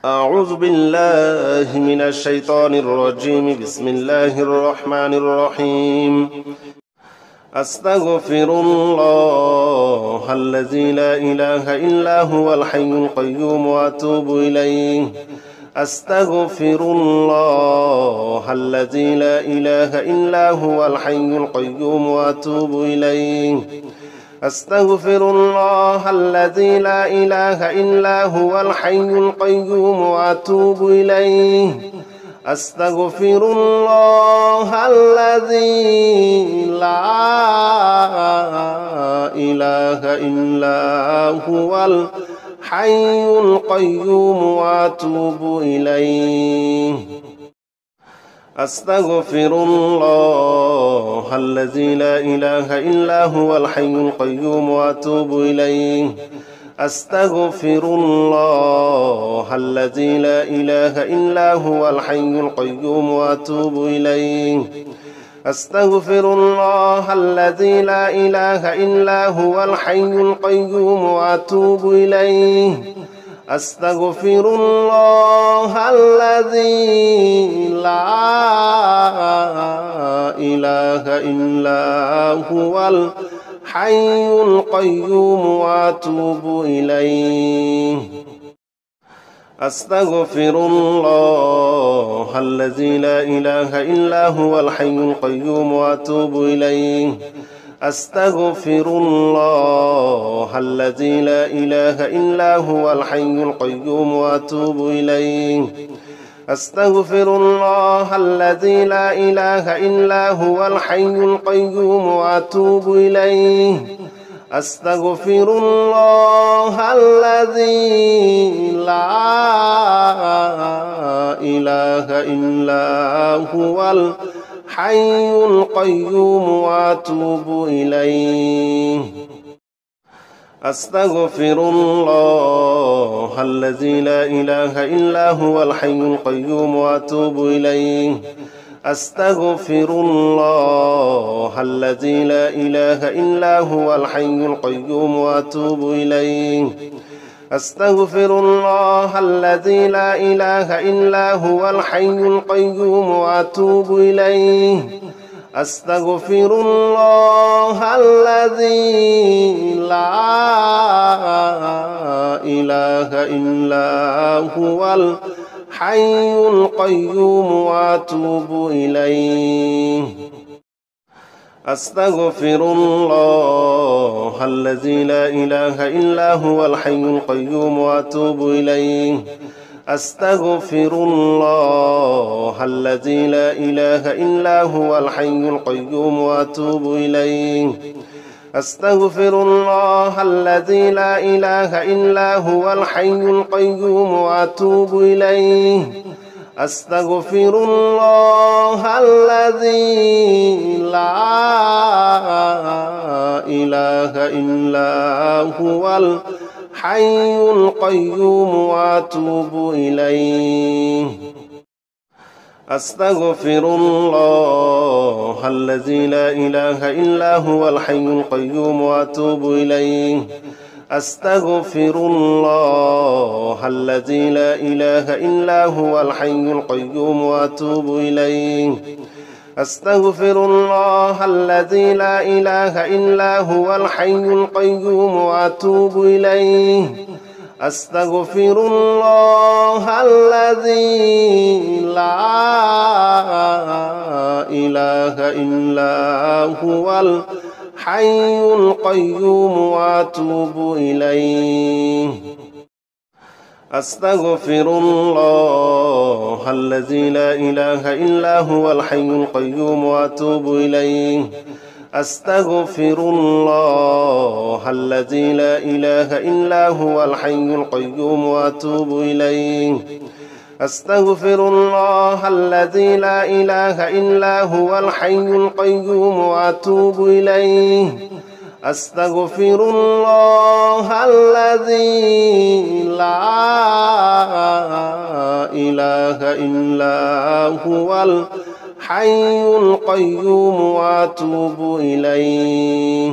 أعوذ بالله من الشيطان الرجيم. بسم الله الرحمن الرحيم. أستغفر الله الذي لا إله إلا هو الحي القيوم وأتوب إليه. أستغفر الله الذي لا إله إلا هو الحي القيوم وأتوب إليه. أستغفر الله الذي لا إله إلا هو الحي القيوم وأتوب إليه. أستغفر الله الذي لا إله إلا هو الحي القيوم وأتوب إليه. أستغفر الله الذي لا إله إلا هو الحي القيوم وأتوب إليه. أستغفر الله الذي لا إله إلا هو الحي القيوم وأتوب إليه. أستغفر الله الذي لا إله إلا هو الحي القيوم وأتوب إليه. أستغفر الله الذي لا إله إلا هو الحي القيوم وأتوب إليه. أستغفر الله الذي لا إله إلا هو الحي القيوم وأتوب إليه. أستغفر الله الذي لا إله إلا هو الحي القيوم وأتوب إليه. أستغفر الله الذي لا إله إلا هو الحي القيوم وأتوب إليه. أستغفر الله الذي لا إله إلا هو الحي القيوم وأتوب إليه. أستغفر الله الذي لا إله إلا هو الحي القيوم وأتوب إليه. أستغفر الله الذي لا إله إلا هو الحي القيوم وأتوب إليه. أستغفر الله الذي لا إله إلا هو الحي القيوم وأتوب إليه. أستغفر الله الذي لا إله إلا هو الحي القيوم وأتوب إليه. أستغفر الله الذي لا إله إلا هو الحي القيوم وأتوب إليه. أستغفر الله الذي لا إله إلا هو الحي القيوم وأتوب إليه. أستغفر الله الذي لا إله إلا هو الحي القيوم وأتوب إليه. أستغفر الله الذي لا إله إلا هو الحي القيوم وأتوب إليه. أستغفر الله الذي لا إله إلا هو الحي القيوم وأتوب إليه. أستغفر الله الذي لا إله إلا هو الحي القيوم وأتوب إليه. أستغفر الله الذي لا إله إلا هو الحي القيوم وأتوب إليه. أستغفر الله الذي لا إله إلا هو الحي القيوم وأتوب إليه. أستغفر الله الذي لا إله إلا هو الحي القيوم وأتوب إليه. أستغفر الله الذي لا إله إلا هو الحي القيوم وأتوب إليه. أستغفر الله الذي لا إله إلا هو الحي القيوم وأتوب إليه. أستغفر الله الذي لا إله إلا هو الحي القيوم وأتوب إليه.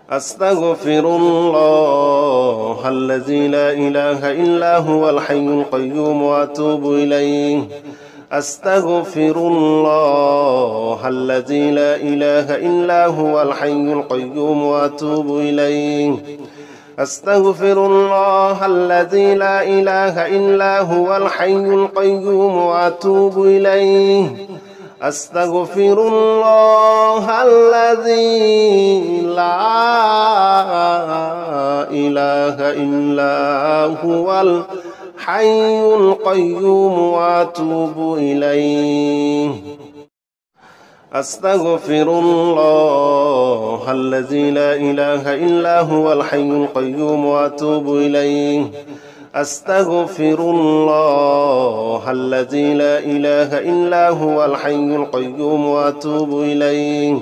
أستغفر الله الذي لا إله إلا هو الحي القيوم وأتوب إليه أستغفر الله الذي لا إله إلا هو الحي القيوم وأتوب إليه أستغفر الله الذي لا إله إلا هو الحي القيوم وأتوب إليه أستغفر الله الذي لا إله إلا هو الحي القيوم وأتوب إليه أستغفر الله الذي لا إله إلا هو الحي القيوم وأتوب إليه أستغفر الله الذي لا إله إلا هو الحي القيوم وأتوب إليه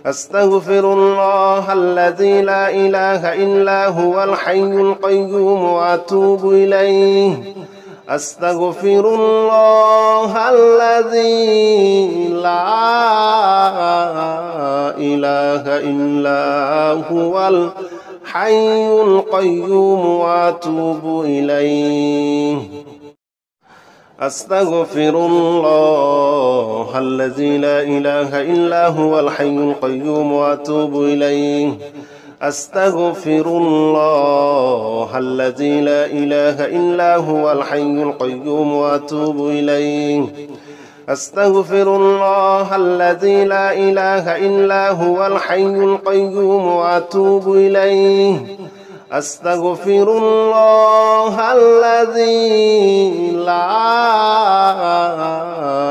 أستغفر الله الذي لا إله إلا هو الحي القيوم وأتوب إليه أستغفر الله الذي لا إله إلا هو الحي القيوم وأتوب إليه أستغفر الله الذي لا إله إلا هو الحي القيوم وأتوب إليه أستغفر الله الذي لا إله إلا هو الحي القيوم وأتوب إليه أستغفر الله الذي لا إله إلا هو الحي القيوم وأتوب إليه أستغفر الله الذي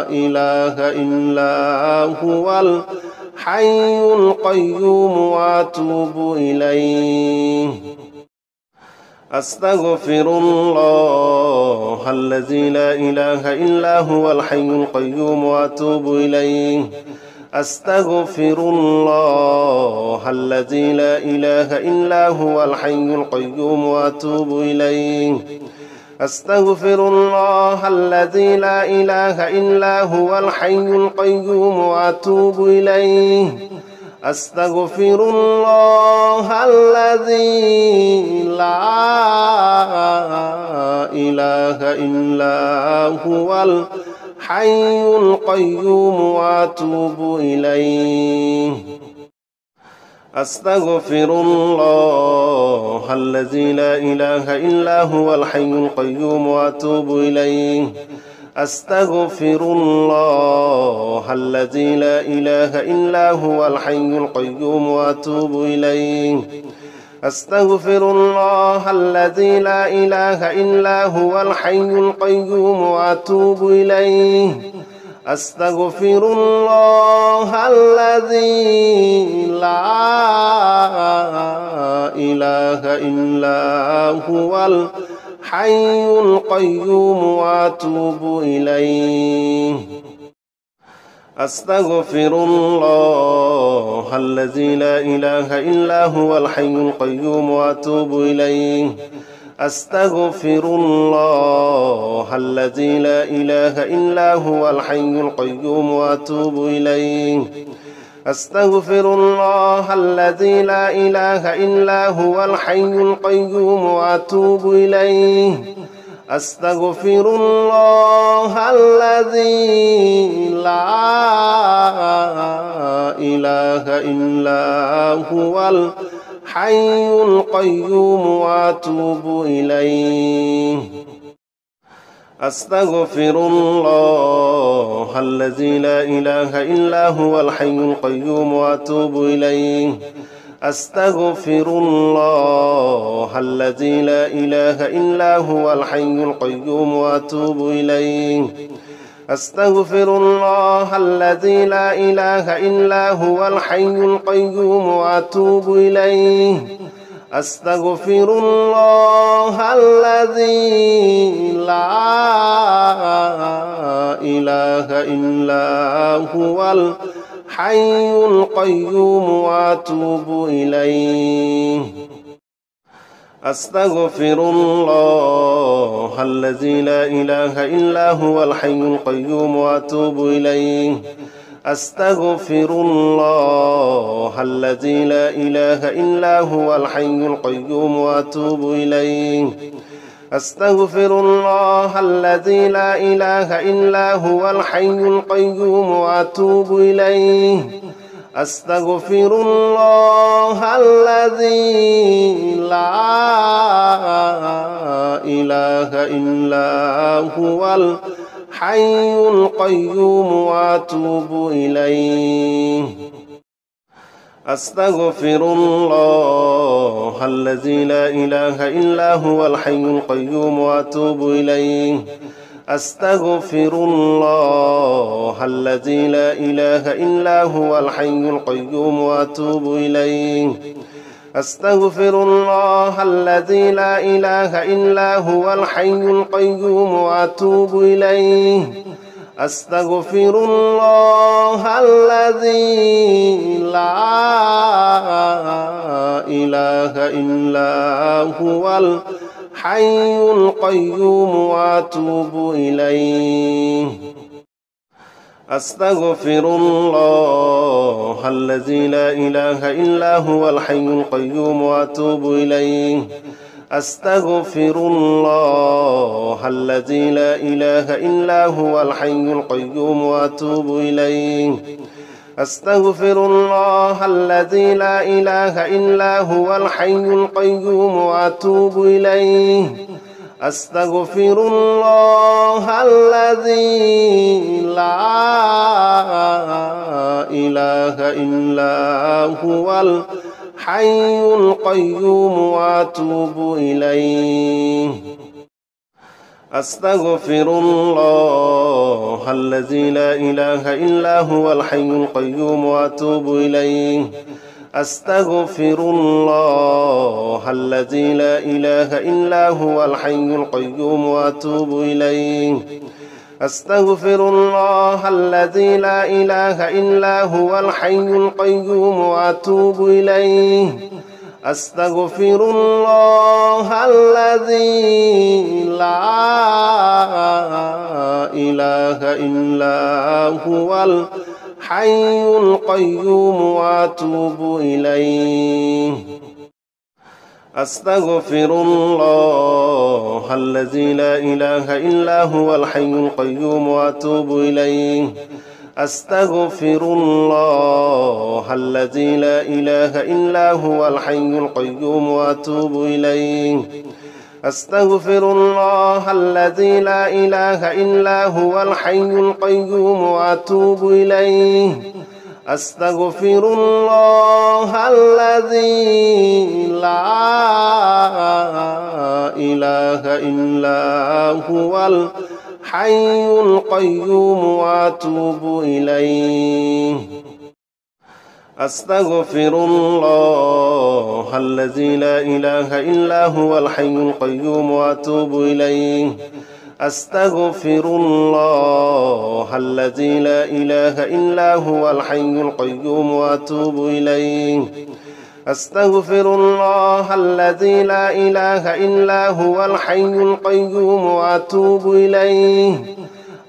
لا إله إلا هو الحي القيوم وأتوب إليه أستغفر الله الذي لا إله إلا هو الحي القيوم وأتوب إليه أستغفر الله الذي لا إله إلا هو الحي القيوم وأتوب إليه أستغفر الله الذي لا إله إلا هو الحي القيوم وأتوب إليه أستغفر الله الذي لا إله إلا هو الحي القيوم وأتوب إليه أستغفر الله الذي لا إله إلا هو الحي القيوم وأتوب إليه أستغفر الله الذي لا إله إلا هو الحي القيوم وأتوب إليه أستغفر الله الذي لا إله إلا هو الحي القيوم وأتوب إليه أستغفر الله الذي لا إله إلا هو الحي القيوم وأتوب إليه أستغفر الله الذي لا إله إلا هو الحي القيوم وأتوب إليه أستغفر الله الذي لا إله إلا هو الحي القيوم وأتوب إليه أستغفر الله الذي لا إله إلا هو الحي القيوم وأتوب إليه أستغفر الله الذي لا إله إلا هو الحي القيوم وأتوب إليه أستغفر الله الذي لا إله إلا هو الحي القيوم وأتوب إليه أستغفر الله الذي لا إله إلا هو الحي القيوم وأتوب إليه أستغفر الله الذي لا إله إلا هو الحي القيوم وأتوب إليه أستغفر الله الذي لا إله إلا هو الحي القيوم وأتوب إليه أستغفر الله الذي لا إله إلا هو الحي القيوم وأتوب إليه أستغفر الله الذي لا إله إلا هو الحي القيوم وأتوب إليه أستغفر الله الذي لا إله إلا هو الحي القيوم وأتوب إليه أستغفر الله الذي لا إله إلا هو الحي القيوم وأتوب إليه أستغفر الله الذي لا إله إلا هو الحي القيوم وأتوب إليه أستغفر الله الذي لا إله إلا هو الحي القيوم وأتوب إليه أستغفر الله الذي لا إله إلا هو الحي القيوم وأتوب إليه أستغفر الله الذي لا إله إلا هو الحي القيوم وأتوب إليه أستغفر الله الذي لا إله إلا هو الحي القيوم وأتوب إليه أستغفر الله الذي لا إله إلا هو الحي القيوم وأتوب إليه أستغفر الله الذي لا إله إلا هو الحي القيوم وأتوب إليه أستغفر الله الذي لا إله إلا هو الحي القيوم وأتوب إليه أستغفر الله الذي لا إله إلا هو الحي القيوم وأتوب إليه أستغفر الله الذي لا إله إلا هو الحي القيوم وأتوب إليه أستغفر الله الذي لا إله إلا هو الحي القيوم وأتوب إليه أستغفر الله الذي لا إله إلا هو الحي القيوم وأتوب إليه أستغفر الله الذي لا إله إلا هو الحي القيوم وأتوب إليه أستغفر الله الذي لا إله إلا هو الحي القيوم وأتوب إليه أستغفر الله الذي لا إله إلا هو الحي القيوم وأتوب إليه أستغفر الله الذي لا إله إلا هو الحي القيوم وأتوب إليه أستغفر الله الذي لا إله إلا هو الحي القيوم وأتوب إليه أستغفر الله الذي لا إله إلا هو الحي القيوم وأتوب إليه أستغفر الله الذي لا إله إلا هو الحي القيوم وأتوب إليه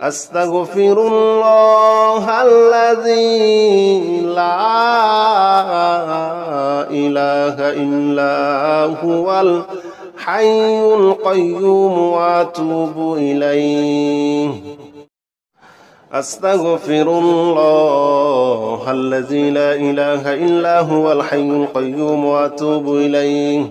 أستغفر الله الذي لا إله إلا هو الحي القيوم وأتوب إليه أستغفر الله الذي لا إله إلا هو الحي القيوم وأتوب إليه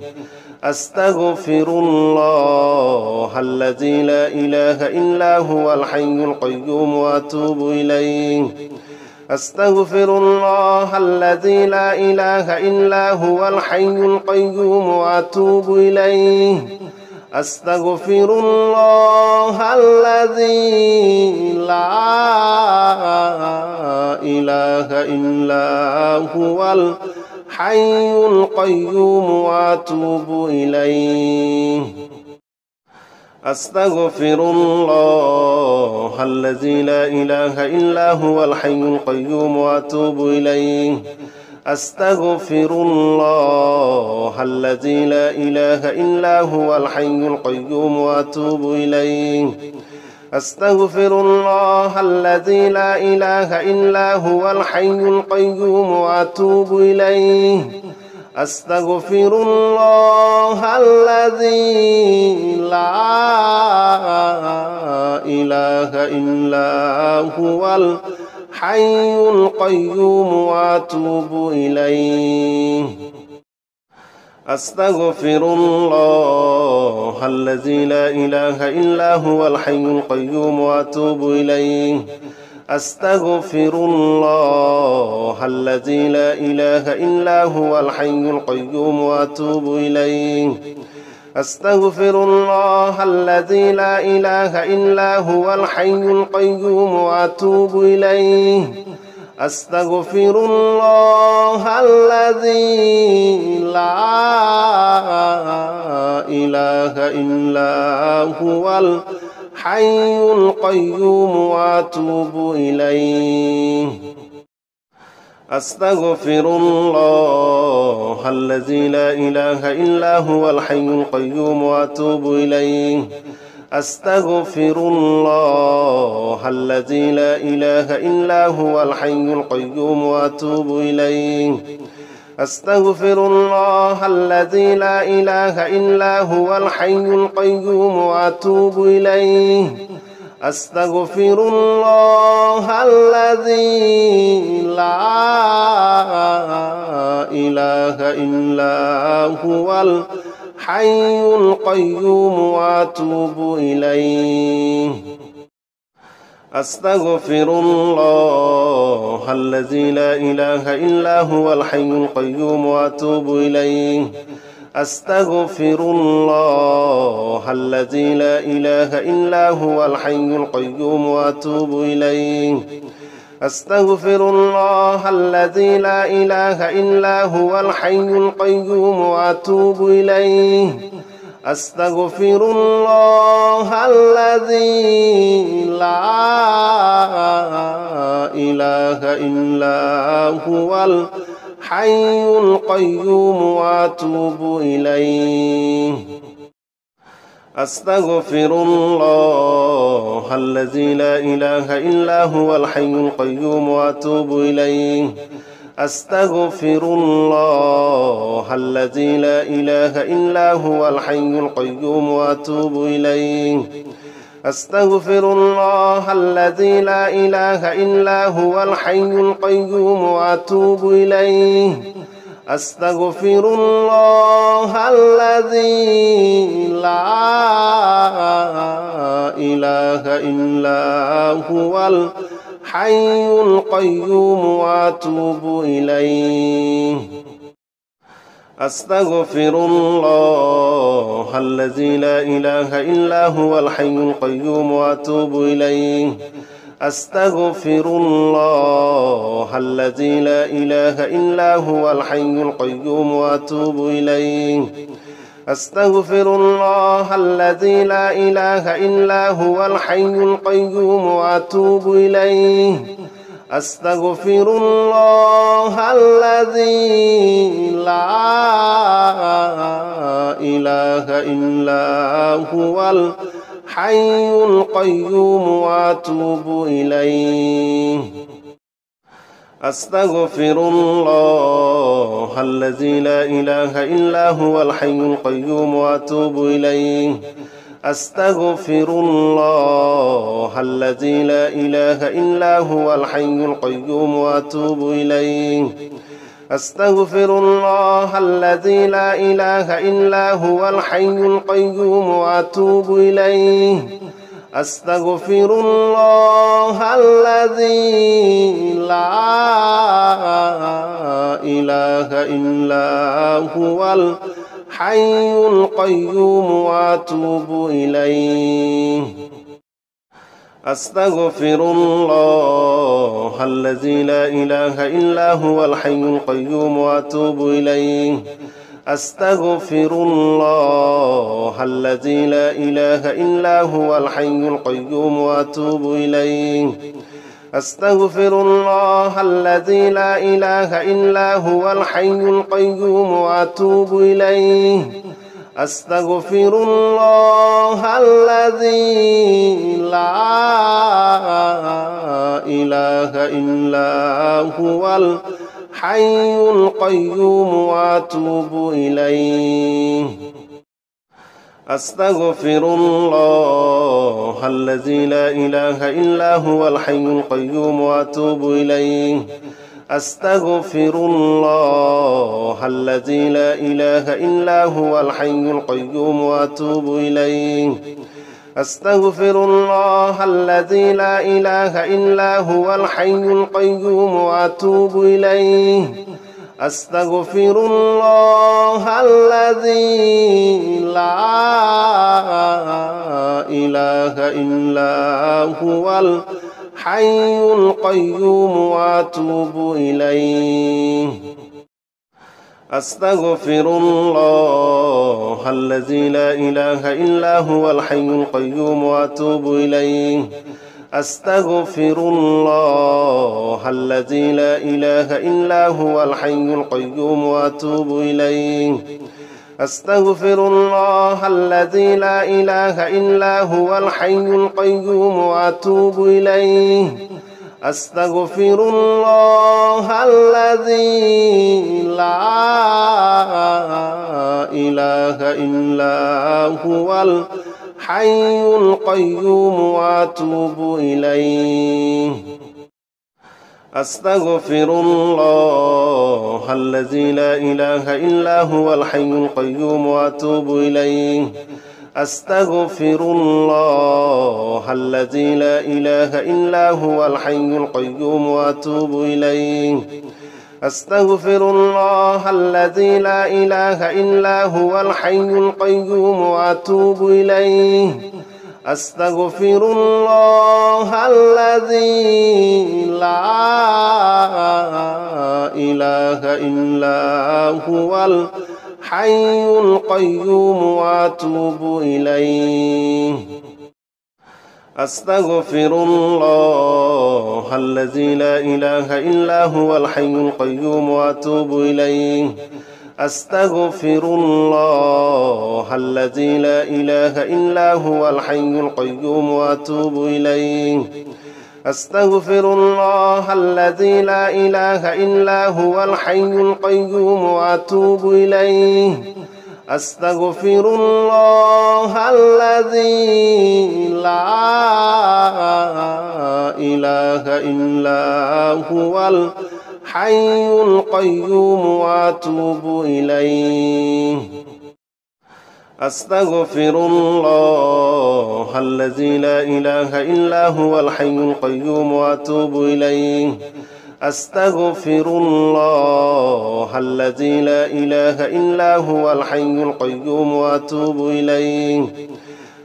أستغفر الله الذي لا إله إلا هو الحي القيوم وأتوب إليه أستغفر الله الذي لا إله إلا هو الحي القيوم وأتوب إليه أستغفر الله الذي لا إله إلا هو الحي القيوم وأتوب إليه أستغفر الله الذي لا إله إلا هو الحي القيوم وأتوب إليه أستغفر الله الذي لا إله إلا هو الحي القيوم وأتوب إليه أستغفر الله الذي لا إله إلا هو الحي القيوم وأتوب إليه أستغفر الله الذي لا إله إلا هو الحي القيوم وأتوب إليه أستغفر الله الذي لا إله إلا هو الحي القيوم وأتوب إليه أستغفر الله الذي لا إله إلا هو الحي القيوم وأتوب إليه أستغفر الله الذي لا إله إلا هو الحي القيوم وأتوب إليه أستغفر الله الذي لا إله إلا هو الحي القيوم وأتوب إليه أستغفر الله الذي لا إله إلا هو الحي القيوم وأتوب إليه أستغفر الله الذي لا إله إلا هو الحي القيوم وأتوب إليه أستغفر الله الذي لا إله إلا هو الحي القيوم وأتوب إليه أستغفر الله الذي لا إله إلا هو الحي القيوم وأتوب إليه أستغفر الله الذي لا إله إلا هو الحي القيوم وأتوب إليه أستغفر الله الذي لا إله إلا هو الحي القيوم وأتوب إليه أستغفر الله الذي لا إله إلا هو الحي القيوم وأتوب إليه أستغفر الله الذي لا إله إلا هو الحي القيوم وأتوب إليه أستغفر الله الذي لا إله إلا هو الحي القيوم وأتوب إليه أستغفر الله الذي لا إله إلا هو الحي القيوم وأتوب إليه أستغفر الله الذي لا إله إلا هو الحي القيوم وأتوب إليه أستغفر الله الذي لا إله إلا هو الحي القيوم وأتوب إليه أستغفر الله الذي لا إله إلا هو الحي القيوم وأتوب إليه أستغفر الله الذي لا إله إلا هو الحي القيوم وأتوب إليه أستغفر الله الذي لا إله إلا هو الحي القيوم وأتوب إليه أستغفر الله الذي لا إله إلا هو الحي القيوم وأتوب إليه أستغفر الله الذي لا إله إلا هو الحي القيوم وأتوب إليه أستغفر الله الذي لا إله إلا هو الحي القيوم وأتوب إليه أستغفر الله الذي لا إله إلا هو الحي القيوم وأتوب إليه أستغفر الله الذي لا إله إلا هو الحي القيوم وأتوب إليه أستغفر الله الذي لا إله إلا هو الحي القيوم وأتوب إليه أستغفر الله الذي لا إله إلا هو الحي القيوم وأتوب إليه أستغفر الله الذي لا إله إلا هو الحي القيوم وأتوب إليه أستغفر الله الذي لا إله إلا هو الحي القيوم وأتوب إليه أستغفر الله الذي لا إله إلا هو الحي القيوم وأتوب إليه أستغفر الله الذي لا إله إلا هو الحي القيوم وأتوب إليه أستغفر الله الذي لا إله إلا هو الحي القيوم وأتوب إليه أستغفر الله الذي لا إله إلا هو الحي القيوم وأتوب إليه أستغفر الله الذي لا إله إلا هو الحي القيوم وأتوب إليه أستغفر الله الذي لا إله إلا هو الحي القيوم وأتوب إليه أستغفر الله الذي لا إله إلا هو الحي القيوم وأتوب إليه أستغفر الله الذي لا إله إلا هو الحي القيوم وأتوب إليه أستغفر الله الذي لا إله إلا هو الحي القيوم وأتوب إليه أستغفر الله الذي لا إله إلا هو الحي القيوم وأتوب إليه أستغفر الله الذي لا إله إلا هو الحي القيوم وأتوب إليه أستغفر الله الذي لا إله إلا هو الحي القيوم وأتوب إليه أستغفر الله الذي لا إله إلا هو الحي القيوم وأتوب إليه أستغفر الله الذي لا إله إلا هو الحي القيوم وأتوب إليه أستغفر الله الذي لا إله إلا هو الحي القيوم وأتوب إليه أستغفر الله الذي لا إله إلا هو الحي القيوم وأتوب إليه أستغفر الله الذي لا إله إلا هو الحي القيوم وأتوب إليه أستغفر الله الذي لا إله إلا هو الحي القيوم وأتوب إليه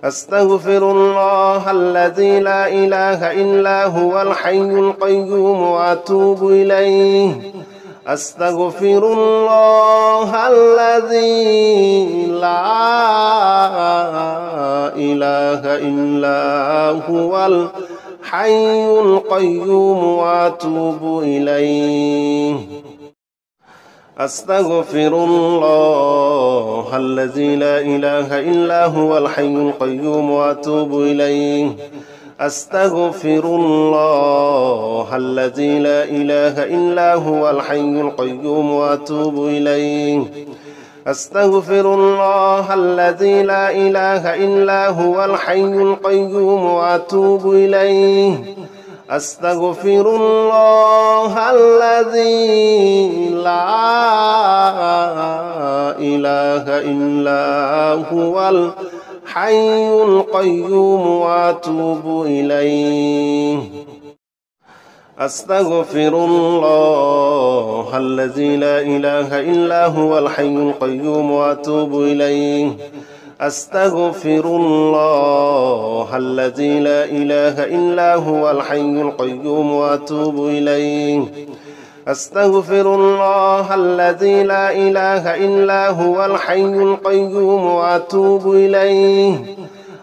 أستغفر الله الذي لا إله إلا هو الحي القيوم وأتوب إليه أستغفر الله الذي لا إله إلا هو الحي القيوم وأتوب إليه أستغفر الله الذي لا إله إلا هو الحي القيوم وأتوب إليه أستغفر الله الذي لا إله إلا هو الحي القيوم وأتوب إليه أستغفر الله الذي لا إله إلا هو الحي القيوم وأتوب إليه أستغفر الله الذي لا إله إلا هو الحي القيوم وأتوب إليه أستغفر الله الذي لا إله إلا هو الحي القيوم وأتوب إليه أستغفر الله الذي لا إله إلا هو الحي القيوم وأتوب إليه أستغفر الله الذي لا إله إلا هو الحي القيوم وأتوب إليه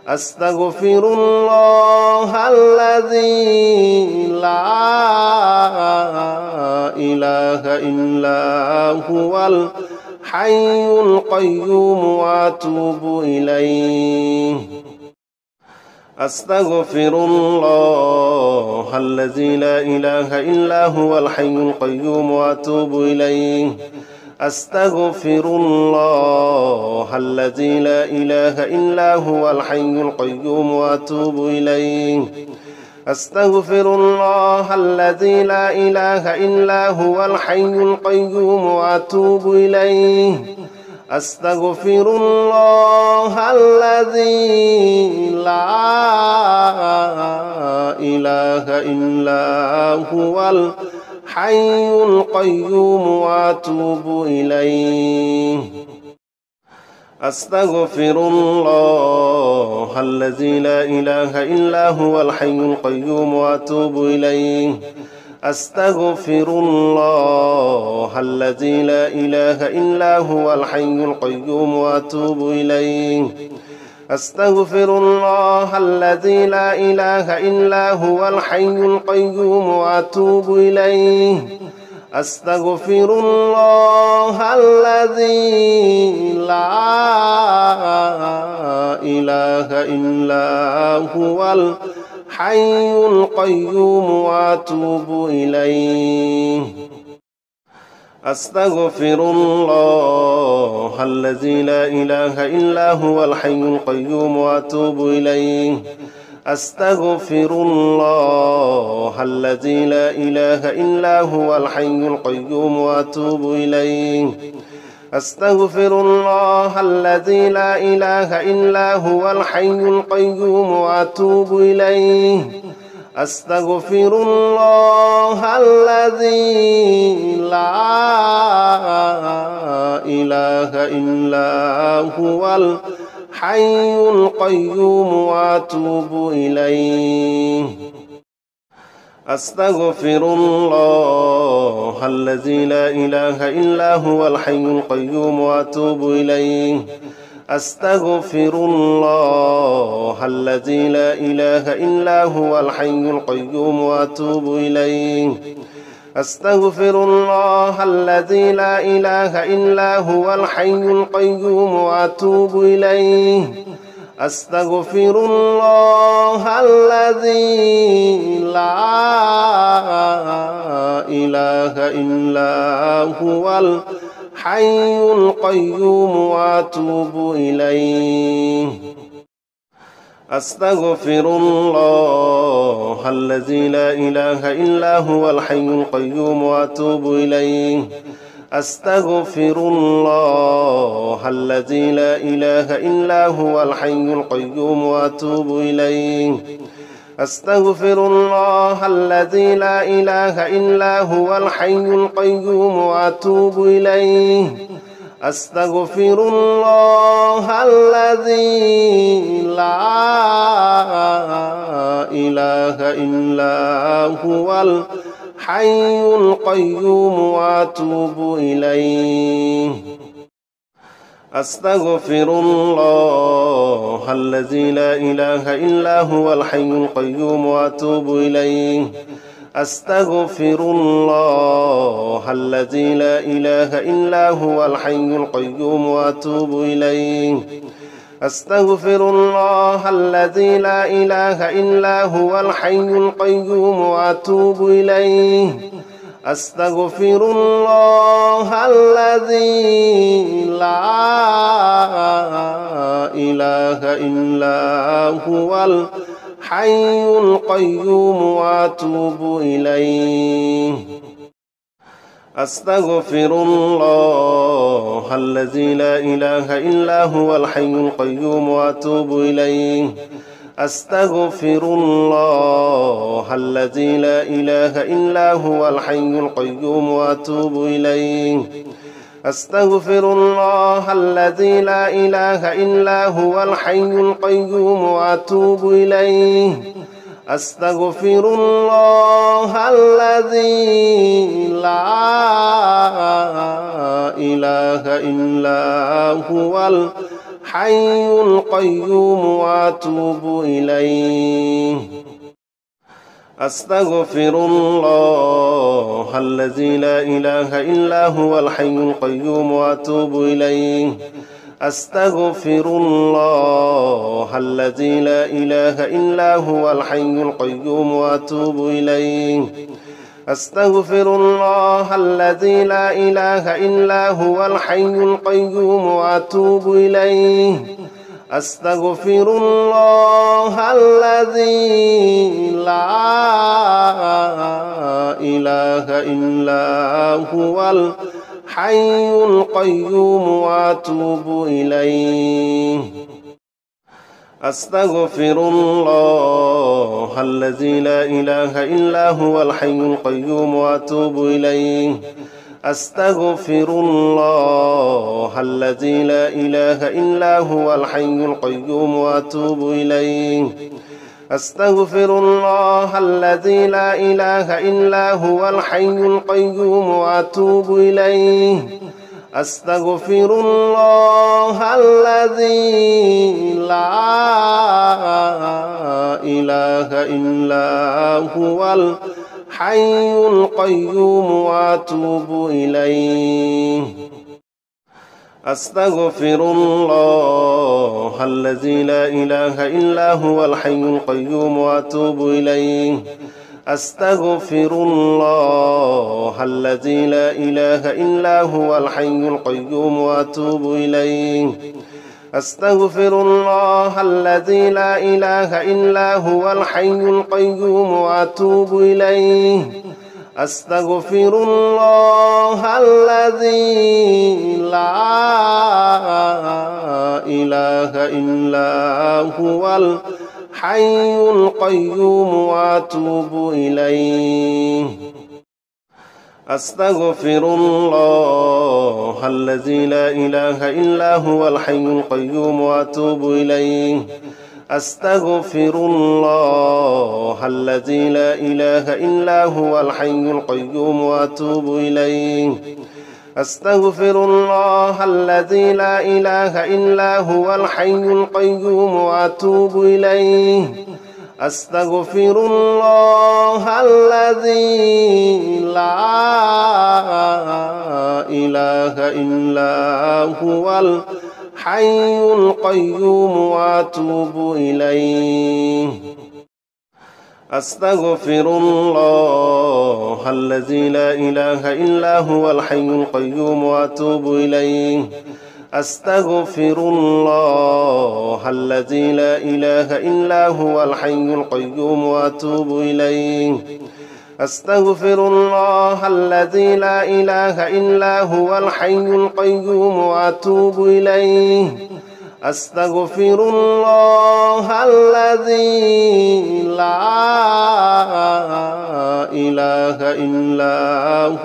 أستغفر الله الذي لا إله إلا هو الحي القيوم وأتوب إليه. أستغفر الله الذي لا إله إلا هو الحي القيوم وأتوب إليه. أستغفر الله الذي لا إله إلا هو الحي القيوم وأتوب إليه. أستغفر الله الذي لا إله إلا هو الحي القيوم وأتوب إليه. أستغفر الله الذي لا إله إلا هو الحي القيوم وأتوب إليه. أستغفر الله الذي لا إله إلا هو الحي القيوم وأتوب إليه. أستغفر الله الذي لا إله إلا هو الحي القيوم وأتوب إليه. أستغفر الله الذي لا إله إلا هو الحي القيوم وأتوب إليه. أستغفر الله الذي لا إله إلا هو الحي القيوم وأتوب إليه. أستغفر الله الذي لا إله إلا هو الحي القيوم وأتوب إليه. أستغفر الله الذي لا إله إلا هو الحي القيوم وأتوب إليه. أستغفر الله الذي لا إله إلا هو الحي القيوم وأتوب إليه. أستغفر الله الذي لا إله إلا هو الحي القيوم وأتوب إليه. أستغفر الله الذي لا إله إلا هو الحي القيوم وأتوب إليه. أستغفر الله الذي لا إله إلا هو الحي القيوم وأتوب إليه. أستغفر الله الذي لا إله إلا هو الحي القيوم وأتوب إليه. أستغفر الله الذي لا إله إلا هو الحي القيوم وأتوب إليه. أستغفر الله الذي لا إله إلا هو الحي القيوم وأتوب إليه. أستغفر الله الذي لا إله إلا هو الحي القيوم وأتوب إليه. أستغفر الله الذي لا إله إلا هو الحي القيوم وأتوب إليه. أستغفر الله الذي لا إله إلا هو الحي القيوم وأتوب إليه. أستغفر الله الذي لا إله إلا هو الحي القيوم وأتوب إليه. أستغفر الله الذي لا إله إلا هو الحي القيوم وأتوب إليه. أستغفر الله الذي لا إله إلا هو الحي القيوم وأتوب إليه. أستغفر الله الذي لا إله إلا هو الحي القيوم وأتوب إليه. أستغفر الله الذي لا إله إلا هو الحي القيوم وأتوب إليه. أستغفر الله الذي لا إله إلا هو الحي القيوم وأتوب إليه. أستغفر الله الذي لا إله إلا هو الحي القيوم وأتوب إليه. أستغفر الله الذي لا إله إلا هو الحي القيوم وأتوب إليه. أستغفر الله الذي لا إله إلا هو الحي القيوم وأتوب إليه أستغفر الله الذي لا إله إلا هو الحي القيوم وأتوب إليه أستغفر الله الذي لا إله إلا هو الحي القيوم وأتوب إليه أستغفر الله الذي لا إله إلا هو الحي القيوم وأتوب إليه أستغفر الله الذي لا إله إلا هو الحي القيوم وأتوب إليه أستغفر الله الذي لا إله إلا هو الحي القيوم وأتوب إليه أستغفر الله الذي لا إله إلا هو الحي القيوم وأتوب إليه أستغفر الله الذي لا إله إلا هو الحي القيوم وأتوب إليه أستغفر الله الذي لا إله إلا هو الحي القيوم وأتوب إليه أستغفر الله الذي لا إله إلا هو الحي القيوم وأتوب إليه أستغفر الله الذي لا إله إلا هو الحي القيوم وأتوب إليه أستغفر الله الذي لا إله إلا هو الحي القيوم وأتوب إليه أستغفر الله الذي لا إله إلا هو الحي القيوم وأتوب إليه أستغفر الله الذي لا إله إلا هو الحي القيوم وأتوب إليه أستغفر الله الذي لا إله إلا هو الحي القيوم وأتوب إليه أستغفر الله الذي لا إله إلا هو الحي القيوم وأتوب إليه أستغفر الله الذي لا إله إلا هو الحي القيوم وأتوب إليه أستغفر الله الذي لا إله إلا هو الحي القيوم وأتوب إليه أستغفر الله الذي لا إله إلا هو الحي القيوم وأتوب إليه أستغفر الله الذي لا إله إلا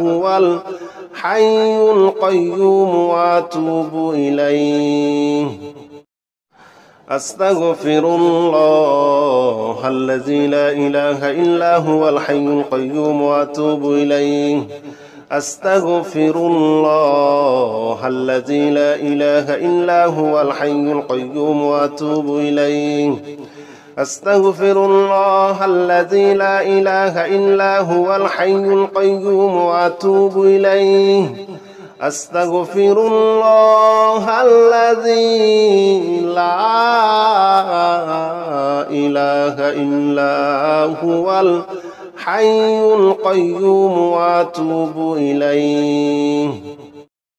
هو الحي القيوم وأتوب إليه أستغفر الله الذي لا إله إلا هو الحي القيوم وأتوب إليه أستغفر الله الذي لا إله إلا هو الحي القيوم وأتوب إليه أستغفر الله الذي لا إله إلا هو الحي القيوم وأتوب إليه أستغفر الله الذي لا إله إلا هو الحي القيوم وأتوب إليه